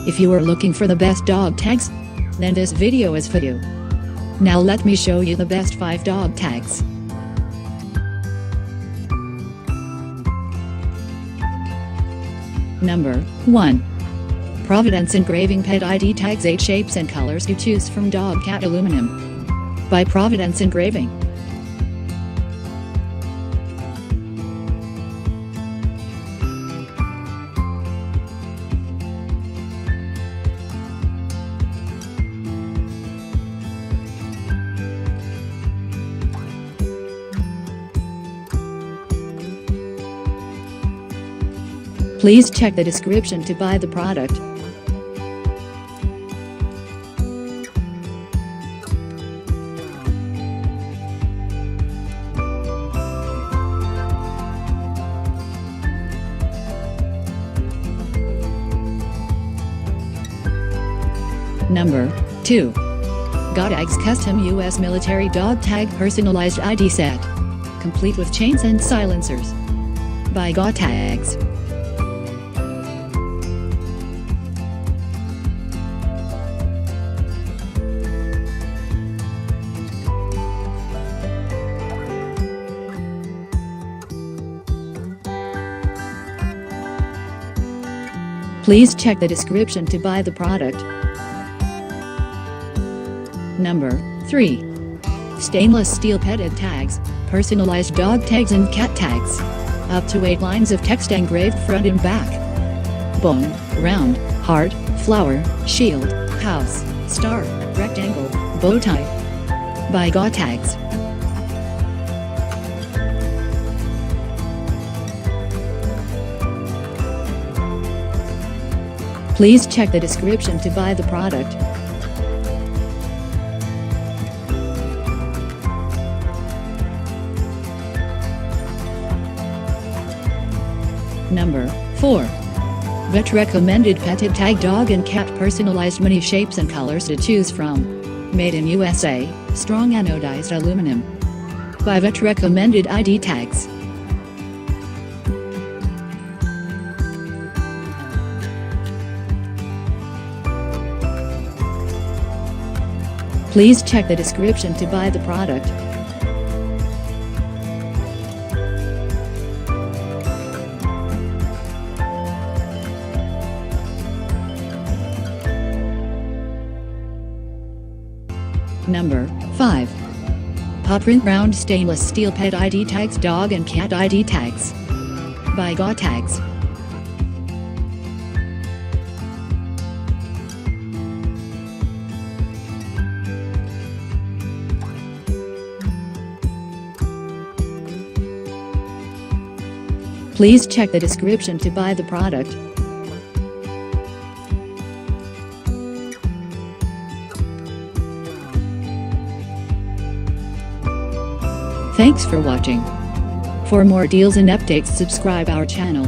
If you are looking for the best dog tags, then this video is for you. Now let me show you the best 5 dog tags. Number 1. Providence Engraving Pet ID Tags 8 shapes and colors to choose from. Dog Cat Aluminum by Providence Engraving. Please check the description to buy the product. Number 2. GoTags Custom U.S. Military Dog Tag Personalized ID Set, complete with chains and silencers, by GoTags. Please check the description to buy the product. Number 3. Stainless steel petted tags, personalized dog tags and cat tags. Up to 8 lines of text engraved front and back. Bone, round, heart, flower, shield, house, star, rectangle, bow tie. By GoTags. Please check the description to buy the product. Number 4. Vet recommended petted tag dog and cat personalized many shapes and colors to choose from. Made in USA, strong anodized aluminum. By Vet recommended ID tags. Please check the description to buy the product. Number 5. Paw print round stainless steel pet ID tags, dog and cat ID tags. By GoTags. Please check the description to buy the product. Thanks for watching. For more deals and updates, subscribe our channel.